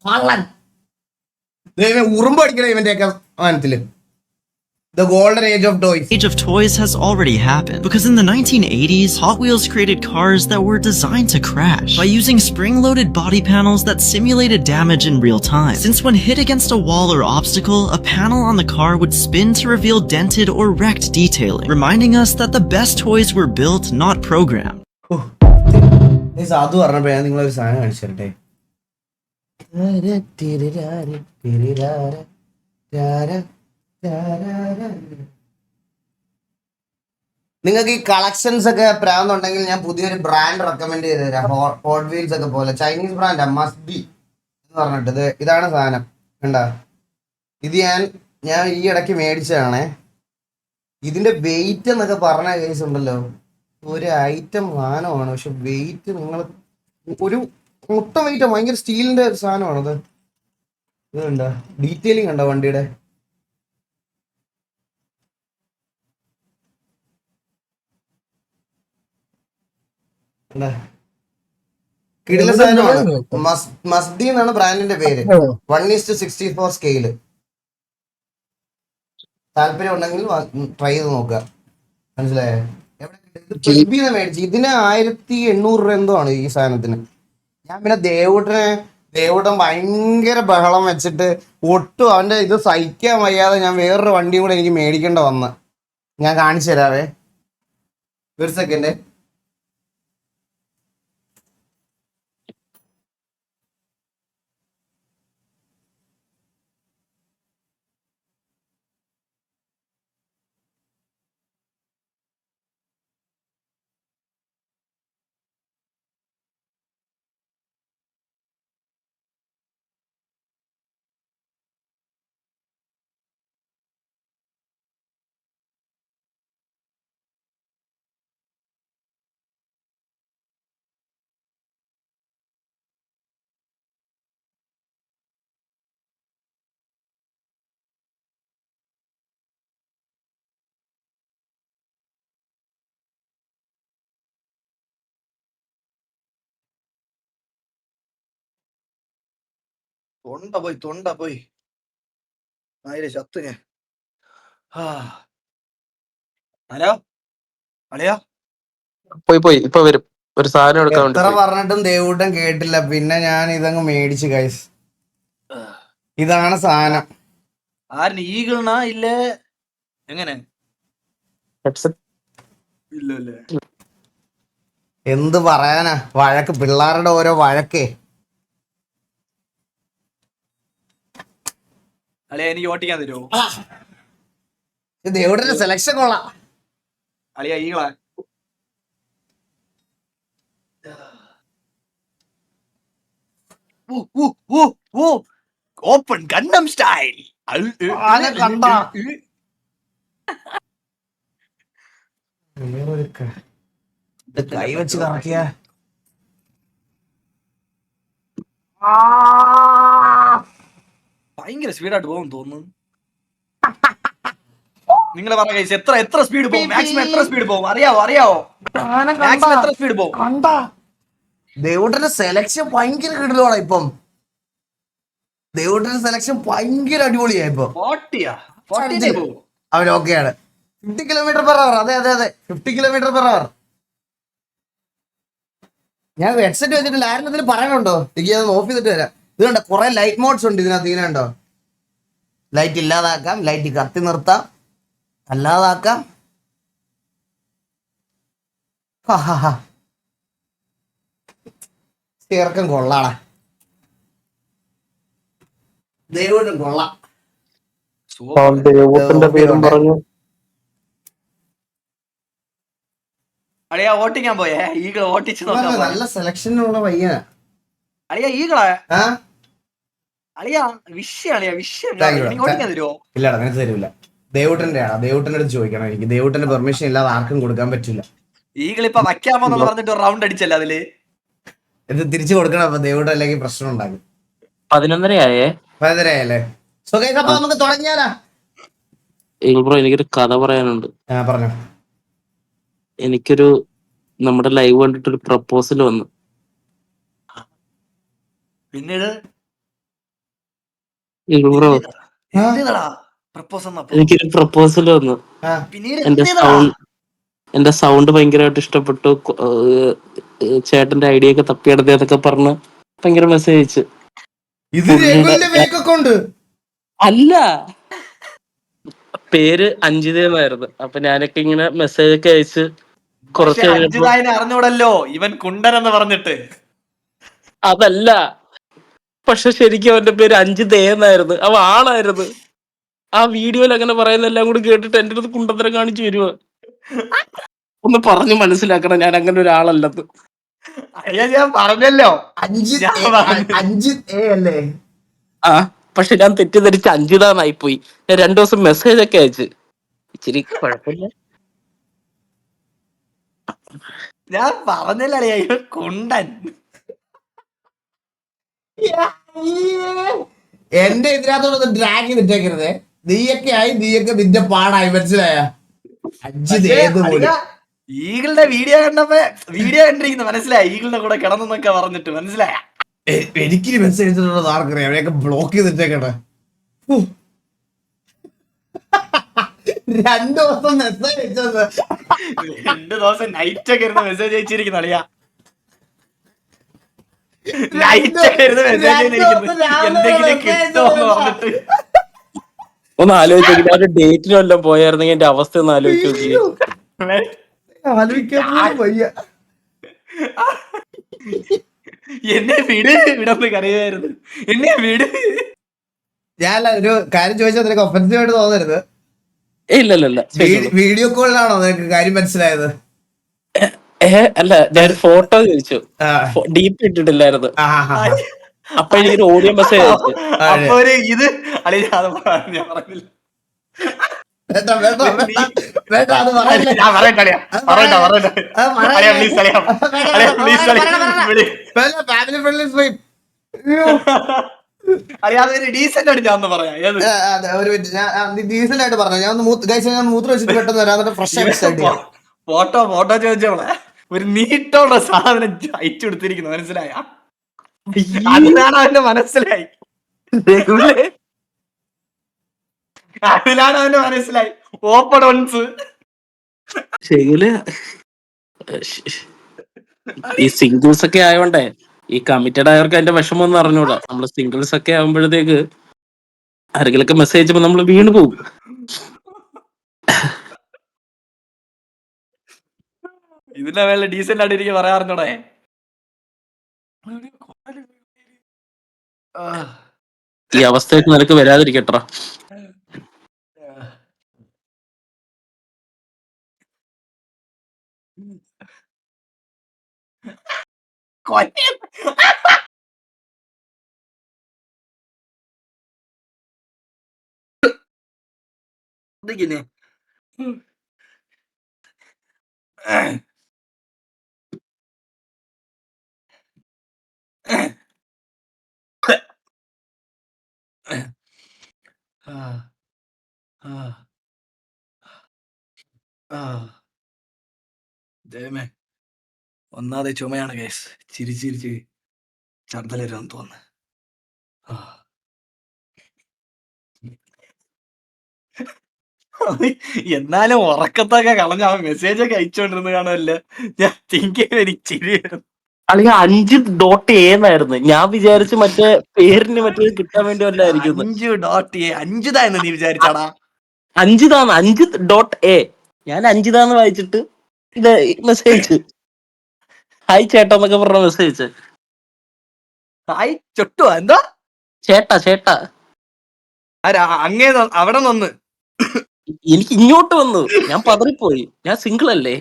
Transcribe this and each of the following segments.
കള്ളൻ ഉറുമ്പ് അടിക്കണ ഇവന്റെയൊക്കെ മാനത്തില്. The golden age of toys. Age of toys has already happened, because in the 1980s, Hot Wheels created cars that were designed to crash by using spring-loaded body panels that simulated damage in real time. Since when hit against a wall or obstacle, a panel on the car would spin to reveal dented or wrecked detailing, reminding us that the best toys were built, not programmed. സാധു പറഞ്ഞപ്പോ ഞാൻ നിങ്ങളൊരു സാധനം കാണിച്ചിട്ടെ. നിങ്ങൾക്ക് ഈ collections ഒക്കെ പ്രാന്തുണ്ടെങ്കിൽ ഞാൻ പുതിയൊരു ബ്രാൻഡ് റെക്കമെൻഡ് ചെയ്ത് തരാം. ഹോട്ട് വീൽസ് ഒക്കെ പോലെ ചൈനീസ് ബ്രാൻഡാ, മസ്ബി എന്ന് പറഞ്ഞിട്ട്. ഇതാണ് സാധനം കണ്ട. ഇത് ഞാൻ ഈ ഇടയ്ക്ക് മേടിച്ചതാണേ. ഇതിന്റെ വെയിറ്റ് എന്നൊക്കെ പറഞ്ഞ കേസ് ഉണ്ടല്ലോ, ഒരു ഐറ്റം സാധനമാണ്. പക്ഷെ വെയിറ്റ് നിങ്ങൾ ഒരു മൊത്തം വെയിറ്റ് ഭയങ്കര സ്റ്റീലിന്റെ ഒരു സാധനമാണത്. ഇത് കണ്ട ഡീറ്റെയിലിംഗ് കണ്ടോ വണ്ടിയുടെ. കിടില സാധനമാണ്. മസ്ബി എന്നാണ് ബ്രാൻഡിന്റെ പേര്. 1:64 സ്കെയില്. താല്പര്യം ഉണ്ടെങ്കിൽ ട്രൈ ചെയ്ത് നോക്കുക. മനസ്സിലായോ? മേടിച്ചു. ഇതിന് 1800 രൂപ എന്തോ ആണ് ഈ സാധനത്തിന്. ഞാൻ പിന്നെ ദേവൂട്ടൻ ഭയങ്കര ബഹളം വെച്ചിട്ട് ഒട്ടും അവന്റെ ഇത് സഹിക്കാൻ വയ്യാതെ ഞാൻ വേറൊരു വണ്ടിയും കൂടെ എനിക്ക് മേടിക്കേണ്ട വന്ന്. ഞാൻ കാണിച്ചു തരാവേ, ഒരു സെക്കൻഡ്. തൊണ്ട പോയി ആയിരം ചത്തു ഞാൻ. ഹലോ അളിയാ, പോയി ഇപ്പൊ വരും. ഒരു സാധനം എടുക്കാൻ വേണ്ടി എത്ര പോയി. പറഞ്ഞിട്ടും ദേവൂട്ടൻ കേട്ടില്ല. പിന്നെ ഞാൻ ഇതങ്ങ് മേടിച്ചു ഗൈസ്. ഇതാണ് സാധനം. ആരിന് ഈഗിൾനാ ഇല്ലേ എങ്ങനെ? ഹെഡ്സെറ്റ് ഇല്ലല്ലേ. എന്ത് പറയാനാ, വഴക്ക്, പിള്ളേരുടെ ഓരോ വഴക്കേ. അളിയ എനിക്ക് ഓട്ടിക്കാൻ തരുമോ? ദേവൂട്ടന്റെ സെലക്ഷൻ കൊള്ളാം. അളിയ ഈകളാ ഓപ്പൺ ഗണ്ണം സ്റ്റൈൽ. കണ്ട കൈ വെച്ച് കറക്കിയ ഭയങ്കര സ്പീഡായിട്ട് പോകും തോന്നുന്നു. നിങ്ങൾ പറഞ്ഞ കൈസ് എത്ര സ്പീഡ് പോകും? മാക്സിമം എത്ര സ്പീഡ് പോകും അറിയാവോ? മാക്സിമം എത്ര സ്പീഡ് പോകും? ദേവൂട്ടന്റെ സെലക്ഷൻ ഭയങ്കര കിടലോടാ ഇപ്പം. ദേവൂട്ടന്റെ സെലക്ഷൻ ഭയങ്കര അടിപൊളിയാ ഇപ്പൊ. അവൻ ഓക്കെയാണ്. 50 km/h. അതെ 50 km/h. ഞാൻ ഹെഡ്സെറ്റ് വെച്ചിട്ടില്ല. ആരും അതിൽ പറയാനുണ്ടോ? എനിക്ക് അത് ഓഫ് ചെയ്തിട്ട് വരാം. ഇത് കണ്ടോ, കുറെ ലൈറ്റ് മോഡ്സ് ഉണ്ട് ഇതിനകത്ത്. ഇതിനുണ്ടോ, ലൈറ്റ് ഇല്ലാതാക്കാം, ലൈറ്റ് കത്തി നിർത്താം, അല്ലാതാക്കാം. ചേർക്കം കൊള്ളാടാ, ദൈവം കൊള്ളാം. ദേവൂട്ടന്റെ പേരും പറഞ്ഞു. അളിയ ഓട്ടിക്കാൻ പോയേ ഈഗിൾ ഓട്ടിച്ച് നോക്കാൻ. നല്ല സെലക്ഷനുള്ള പയ്യനാ അളിയ ഈഗിളാ. അളിയ വിഷയം ഓട്ടിക്കാൻ തരുമോ? ഇല്ലടാ, നിനക്ക് തരൂല. ദേവൂട്ടന്റെ ആണോ? ദേവൂട്ടന്റെ അടുത്ത് ചോദിക്കണം. എനിക്ക് ദേവൂട്ടന്റെ പെർമിഷൻ ഇല്ലാതെ ആർക്കും കൊടുക്കാൻ പറ്റില്ല. ഈഗിൾ ഇപ്പൊ വയ്ക്കാമോന്ന് പറഞ്ഞിട്ട് റൗണ്ട് അടിച്ചല്ല അതില്. ഇത് തിരിച്ചു കൊടുക്കണം. അപ്പൊ ദേവൂട്ടൻ അല്ലെങ്കിൽ പ്രശ്നം ഉണ്ടാകും. 11:30 സോ ഗൈസ്, അപ്പൊ നമുക്ക് തുടങ്ങിയാലാ? ബ്രോ, എനിക്കൊരു കഥ പറയാനുണ്ട്. പറഞ്ഞോ. എനിക്കൊരു നമ്മുടെ ലൈവ് കണ്ടിട്ടൊരു പ്രപ്പോസൽ വന്നു. പിന്നീട് ബ്രോ എന്തിനടാ പ്രപ്പോസ് എന്നപ്പോ എനിക്കൊരു പ്രപ്പോസൽ വന്നു. ആ, പിന്നീട് എന്റെ എന്തിനടാ എന്റെ സൗണ്ട് ഭയങ്കരമായിട്ട് ഇഷ്ടപ്പെട്ടു. ചേട്ടന്റെ ഐഡിയ ഒക്കെ തപ്പിയെടുത്തതൊക്കെ പറഞ്ഞ് ഭയങ്കര മെസ്സേജ് അയച്ചു. ഇത് പുള്ളിയുടെ രഘുലിന്റെ ഫേക്ക് അക്കൗണ്ട്. അല്ല, പേര് അഞ്ജിതയെന്നായിരുന്നു. അപ്പൊ ഞാനൊക്കെ ഇങ്ങനെ മെസ്സേജ് ഒക്കെ അയച്ച് പക്ഷെ കുറച്ച് കഴിഞ്ഞപ്പോ അഞ്ജിതായനെ അറിഞ്ഞൂടല്ലോ ഇവൻ കുണ്ടൻ എന്ന് പറഞ്ഞിട്ട്. അതല്ല, പക്ഷെ ശരിക്കും അവന്റെ പേര് അഞ്ജിതയെന്നായിരുന്നു. അവ ആണായിരുന്നു. ആ വീഡിയോയിൽ അങ്ങനെ പറയുന്നതെല്ലാം കൂടി കേട്ടിട്ട് എന്റെ അടുത്ത് കുണ്ടത്തരം കാണിച്ചു വരുവാ. ഒന്ന് പറഞ്ഞു മനസ്സിലാക്കണം ഞാൻ അങ്ങനെ ഒരാളല്ലെന്ന്. അയ്യാ ഞാൻ പറഞ്ഞല്ലോ. അഞ്ച് ഞാൻ പറഞ്ഞു. 5A അല്ലേ? ആ, പക്ഷെ ഞാൻ തെറ്റിദ്ധരിച്ച് അഞ്ജിതാന്നായി പോയി. ഞാൻ 2 ദിവസം മെസ്സേജ് ഒക്കെ അയച്ച് ഇച്ചിരി കുഴപ്പമില്ല. ഞാൻ പറഞ്ഞല്ലോ അളിയാ ഇവൻ കുണ്ടൻ. എന്റെ ഇതിനകത്തോടൊന്ന് ഡ്രാഗ് ചെയ്തിട്ടേക്കരുതേ. നീയൊക്കെ നിന്റെ പാടായി, മനസ്സിലായ? അഞ്ചിത് ഏത് പോലും ഈഗിളുടെ വീഡിയോ കണ്ടിരിക്കുന്നു മനസ്സിലായി. ഈഗിളിന്റെ കൂടെ കിടന്നൊക്കെ പറഞ്ഞിട്ട് മനസ്സിലായ. എനിക്കിനി മെസ്സേജ് അയച്ചിട്ടുള്ളത് ആർക്കറിയാം. അവരെയൊക്കെ ബ്ലോക്ക് ചെയ്തിട്ടേക്കട്ടെ. 2 ദിവസം മെസ്സേജ് അയച്ചത്. 2 ദിവസം നൈറ്റ് ഒക്കെ ഇരുന്ന് മെസ്സേജ് അയച്ചിരിക്കുന്നു അളിയാ. നൈറ്റ് ഒക്കെ ഇരുന്ന് മെസ്സേജ് അയച്ചിരിക്കുന്നു. എന്തെങ്കിലും കിട്ടുമോന്ന് പറഞ്ഞിട്ട്. ഒന്ന് ആലോചിച്ചു, ഒരു ഡേറ്റിന് വല്ലതും പോയായിരുന്നെങ്കിൽ എന്റെ അവസ്ഥ ഒന്ന് ആലോചിച്ച് നോക്കി. ആലോചിക്കാൻ പോലും വയ്യ. എന്നെ വിട്, വിടന്ന് കരയുമായിരുന്നു. എന്നെ വിട്. ഞാൻ ഒരു കാര്യം ചോദിച്ചാൽ നിനക്ക് ഒഫൻസീവ് ആയിട്ട് തോന്നരുത്. ഇല്ല വീഡിയോ കോളിലാണോ നിനക്ക് കാര്യം മനസ്സിലായത്? അല്ല, ഞാൻ ഫോട്ടോ ചോദിച്ചു. ആ, ഡീപ്പ് ഇട്ടിട്ടില്ലായിരുന്നു. ആ, ആ, ആ. അപ്പൊ എനിക്കൊരു ഓഡിയോ മെസ്സേജ് അയച്ചു. അപ്പൊ ഒരു ഇത് അളിയ അത് ഞാൻ പറഞ്ഞില്ല. വേണ്ട, വേണ്ട, വേണ്ട, വേണ്ട, അത് പറയല്ലേ. ഞാൻ പറയട്ടെ അളിയാ. പറയട്ടെ പറയട്ടെ അത് പറയല്ലേ. അളിയാ പ്ലീസ് അളിയാ. അളിയാ പ്ലീസ് അളിയാ. വിളി. വേണ്ട, family friendly stream. അയ്യോ. അളിയാ അതൊരു ഡീസന്റ് ആയിട്ട് ഞാൻ ഒന്ന് പറയാം. ഏത് അതെ, ഒരു മിനിറ്റ്. ഞാൻ ഡീസന്റ് ആയിട്ട് പറഞ്ഞു. ഞാൻ ഒന്ന് മൂത്രം വെച്ചിട്ട് പെട്ടെന്ന് വരാം. എന്നിട്ട് ഫ്രഷ് ആയിട്ട് സ്റ്റാർട്ട് ചെയ്യാം. ഫോട്ടോ ചോദിച്ചോളെ ഒരു നീട്ടമുള്ള സാധനം അയച്ചു കൊടുത്തിരിക്കുന്നു മനസ്സിലായ. അതിലാണ് അവന്റെ മനസ്സിലായി. അതിലാണ് അവന്റെ മനസ്സിലായി. Open ons. ശരിയില് ഈ സിംഗിൾസ് ഒക്കെ ആയോണ്ടേ ഈ കമ്മിറ്റഡ് ആയവർക്ക് അതിന്റെ വിഷമം ഒന്നും അറിഞ്ഞൂടാ. നമ്മള് സിംഗിൾസ് ഒക്കെ ആകുമ്പോഴത്തേക്ക് ആരെങ്കിലൊക്കെ മെസ്സേജ് അയച്ചപ്പോ നമ്മള് വീണ് പോകും. ഇതിന്റെ വേള ഡീസന്റ് ആയിട്ട് എനിക്ക് പറയാറുണ്ടോടെ. ഈ അവസ്ഥയൊക്കെ നിനക്ക് വരാതിരിക്കട്ടെ. ദൈവമേ, ഒന്നാതെ ചുമയാണ് കേസ്. ചിരിച്ചിരിച്ച് ഛർദ്ദലരുന്ന് തോന്നുന്നു. എന്നാലും ഉറക്കത്തൊക്കെ കളഞ്ഞ അവൻ മെസ്സേജ് ഒക്കെ അയച്ചോണ്ടിരുന്ന് കാണുമല്ലോ. ഞാൻ തിങ്ക് ചെയ്ത് എനിക്ക് ചിരി വരുന്നു. അല്ലെങ്കിൽ 5.A എന്നായിരുന്നു. ഞാൻ വിചാരിച്ച് മറ്റേ പേരിന് മറ്റേ കിട്ടാൻ വേണ്ടി വല്ലായിരിക്കും. 5.A അഞ്ചുതാന്ന് നീ വിചാരിച്ചാടാ? 5.A. ഞാൻ 5 വായിച്ചിട്ട് ഇത് മെസ്സേജ് ഹായ് ചേട്ടാ എന്നൊക്കെ പറഞ്ഞ മെസ്സേജ്. ഹായ് ചൊട്ടുവാ എന്തോ ചേട്ടാ അങ്ങേ അവിടെ നിന്ന് എനിക്ക് ഇങ്ങോട്ട് വന്നു. ഞാൻ പതറിപ്പോയി. ഞാൻ സിംഗിൾ അല്ലേ.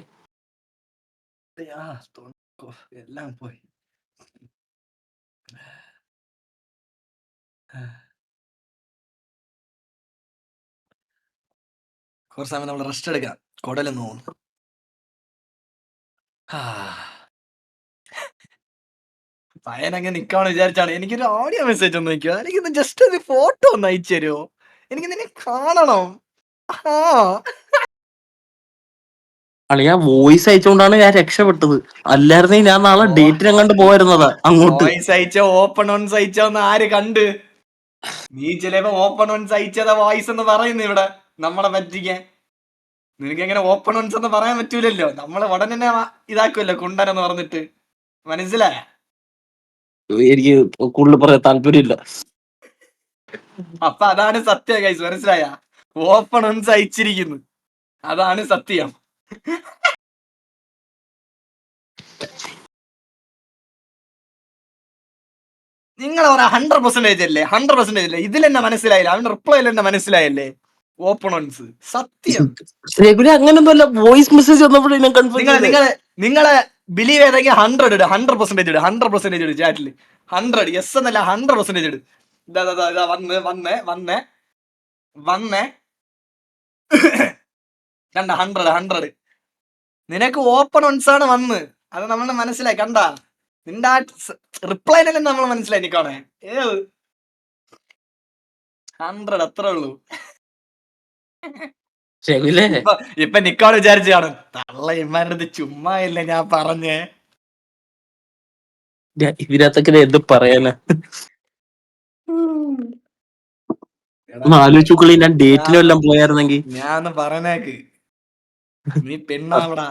എല്ലാം പോയി. കുറച്ച് സമയം നമ്മൾ റെസ്റ്റ് എടുക്കാം. കുടലെന്ന് തോന്നുന്നു. പയ്യനങ്ങനെ നിക്കാന്ന് വിചാരിച്ചാണ്. എനിക്കൊരു ഓഡിയോ മെസ്സേജ് ഒന്ന് നോക്കിയോ. എനിക്കൊന്ന് ജസ്റ്റ് ഒരു ഫോട്ടോ ഒന്ന് അയച്ചു തരുമോ? എനിക്ക് നിന്നെ കാണണം. അളിയാ വോയിസ് അയച്ചുകൊണ്ടാണ് ഞാൻ രക്ഷപ്പെട്ടത്. അല്ലായിരുന്നെങ്കിൽ ഞാൻ നാളെ ഡേറ്റിനെ കണ്ട് പോയിരുന്നതാ അങ്ങോട്ട്. വോയിസ് അയച്ചോ ഓപ്പൺ ഓൺസ് അയച്ചോ എന്ന് ആര് കണ്ട്? നീ ചിലപ്പോ ഓപ്പൺ വൺസ് അയച്ചതാ വോയിസ് എന്ന് പറയുന്നു ഇവിടെ നമ്മളെ പറ്റിക്കാൻ. നിനക്ക് എങ്ങനെ ഓപ്പൺ വൺസ് എന്ന് പറയാൻ പറ്റൂലല്ലോ. നമ്മളെ ഉടനെ തന്നെ ഇതാക്കുമല്ലോ കുണ്ടൻ എന്ന് പറഞ്ഞിട്ട്. മനസ്സിലായ? എനിക്ക് കൂടുതൽ പറയാൻ താല്പര്യമില്ല. അപ്പൊ അതാണ് സത്യം ഗൈസ്, മനസ്സിലായ? ഓപ്പൺ വൺസ് അയച്ചിരിക്കുന്നു, അതാണ് സത്യം. നിങ്ങൾ പറയാ 100% അല്ലേ? 100% അല്ലേ? ഇതിലെന്നെ മനസ്സിലായില്ല, അവന്റെ റിപ്ലൈയിൽ തന്നെ മനസ്സിലായല്ലേ ഓപ്പൺ വൺസ് സത്യം. രഘുല അങ്ങനൊന്നുമല്ല, വോയിസ് മെസ്സേജ് വന്നപ്പോഴേ ഞാൻ നിങ്ങളെ ബിലീവ് ചെയ്തെങ്കിൽ 100 ഇട്, 100% ഇട്, 100% ഇട് ചാറ്റിൽ. 100 യെസ് എന്നല്ല 100% ഇട്. ഇതാ വന്നേ കണ്ട 100. നിനക്ക് ഓപ്പൺ വൺസ് ആണ് വന്ന്, അത് നമ്മളെ മനസ്സിലായി. കണ്ട നിന്റെ ആ റിപ്ലൈനല്ലേ നമ്മൾ മനസ്സിലായി നിക്കാണേ. 100 അത്രേ ഉള്ളൂ. രഘുലേ, ഇപ്പൊ നിക്കാണ് വിചാരിച്ചു കാണും, തള്ള ഇമാരുടെ ചുമ്മാ ഇല്ല ഞാൻ പറഞ്ഞേ. ഇതിനകത്തൊക്കെ എന്ത് പറയാനാ? ആലോചിച്ചുക്കളി, ഞാൻ ഡേറ്റിലും എല്ലാം പോയായിരുന്നെങ്കിൽ. ഞാൻ പറഞ്ഞേക്ക്, നീ പെണ്ണാവടാ.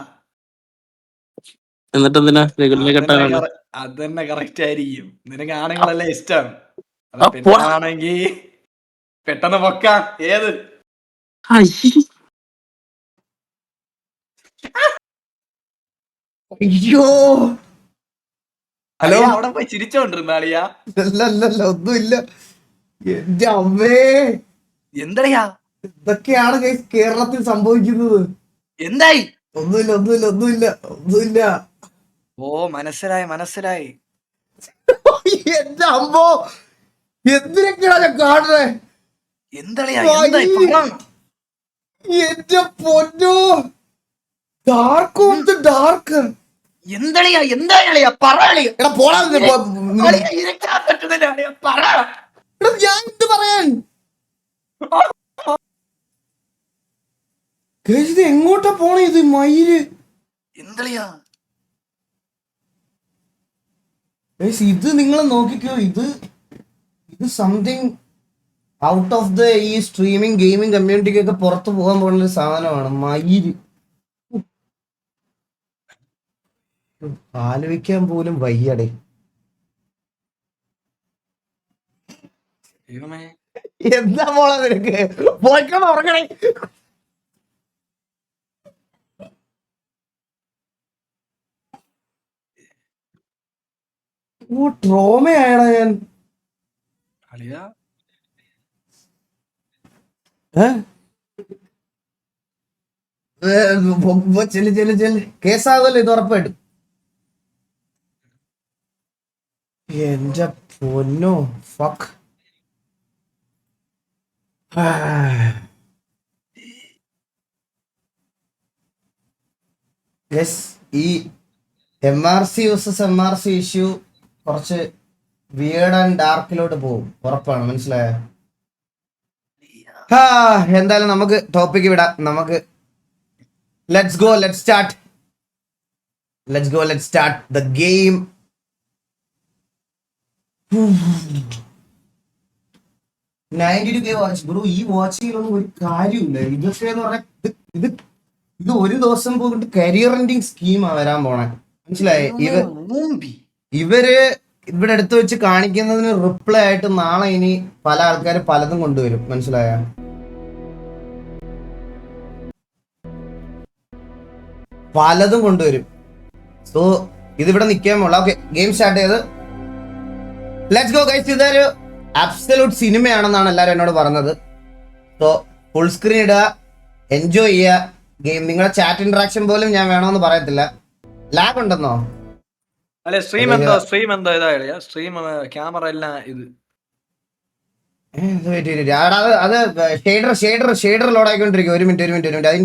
എന്നിട്ട് എന്തിനാ രഘുലിനെ കെട്ടാനാണ്? അത് തന്നെ കറക്റ്റ് ആയിരിക്കും. നിനക്ക് ആണുങ്ങളല്ലേ ഇഷ്ടം, അപ്പൊ പെണ്ണാണെങ്കിൽ പെട്ടെന്ന് പൊക്കാം. ഏത് അയ്യോ ഹലോ, അവിടെ പോയി ചിരിച്ചോണ്ടിരുന്ന അളിയാ. അല്ലല്ല ഒന്നുമില്ല. എന്റെ അമ്മേ, എന്തടയാ ഇതൊക്കെയാണ് guys കേരളത്തിൽ സംഭവിക്കുന്നത്. എന്തായി? ഒന്നുമില്ല. ഓ മനസ്സിലായി. എന്റെ അമ്മോ, എന്തിനൊക്കെയാണ് ഞാൻ കാണുന്നേ? എന്തടയാ എന്റെ പൊന്നോ, ഡാർക്ക് ഓഫ് ദ ഡാർക്ക്. എന്താളിയാ പറയളിയാ. എടാ പോടാ, പറ. ഞാൻ എന്ത് പറയാൻ? ഇത് എങ്ങോട്ടാ പോണേ? ഇത് മയില്. എന്തളിയാ ഇത് നിങ്ങൾ നോക്കിക്കോ, ഇത് സംതിങ് ഔട്ട് ഓഫ് ദ ഈ സ്ട്രീമിംഗ് ഗെയിമിംഗ് കമ്മ്യൂണിറ്റിക്കൊക്കെ പുറത്തു പോകാൻ പോകുന്ന ഒരു സാധനമാണ് മയില്. ആലോചിക്കാൻ പോലും വയ്യടേ. എന്താ പോളെ നിനക്ക്? പോയിക്കൊണ്ട് ഉറങ്ങണേ. ഓ ട്രോമയായടാ ഞാൻ. ചെല്ല് കേസാകുമല്ലോ ഇത് ഉറപ്പായിട്ടും. എന്റെ പൊന്നോ, ഫക്ക്. ഈ MRC vs MRC ഇഷ്യൂ കുറച്ച് വിയേർഡ് ആൻഡ് ഡാർക്കിലോട്ട് പോകും, ഉറപ്പാണ്. മനസ്സിലായ? എന്തായാലും നമുക്ക് ടോപ്പിക്ക് വിടാം. നമുക്ക് let's go, let's start the game. 92K watch bro. ഈ വാച്ചിലൊന്നും ഒരു കാര്യമില്ല. ഇതൊക്കെ എന്ന് പറഞ്ഞാൽ ഇത് ഒരു ദിവസം പോയിട്ട് കരിയർ എൻഡിങ് സ്കീമാണ് വരാൻ പോണേ. മനസ്സിലായേ? ഇവര് ഇവിടെ എടുത്തു വെച്ച് കാണിക്കുന്നതിന് റിപ്ലൈ ആയിട്ട് നാളെ ഇനി പല ആൾക്കാർ പലതും കൊണ്ടുവരും. മനസ്സിലായ? പലതും കൊണ്ടുവരും. സോ ഇതിവിടെ നിൽക്കാൻ പോള. ഓക്കെ, ഗെയിം സ്റ്റാർട്ട് ചെയ്ത് ലെറ്റ്സ് ഗോ ഗൈസ്. ഇതൊരു അബ്സല്യൂട്ട് സിനിമയാണെന്നാണ് എല്ലാവരും എന്നോട് പറഞ്ഞത്. സോ ഫുൾ സ്ക്രീൻ ഇടുക, എൻജോയ് ചെയ്യുക ഗെയിം. നിങ്ങളുടെ ചാറ്റ് ഇന്ററാക്ഷൻ പോലും ഞാൻ വേണമെന്ന് പറയത്തില്ല. ലാഗ് ഉണ്ടെന്നോ? അല്ലെ സ്ട്രീം എന്തോ ഇതാ സ്ട്രീം ക്യാമറ എല്ലാം ഇത് അത് ഷെയ്ഡർ ലോഡ് ആയിക്കൊണ്ടിരിക്കും. ഒരു മിനിറ്റ്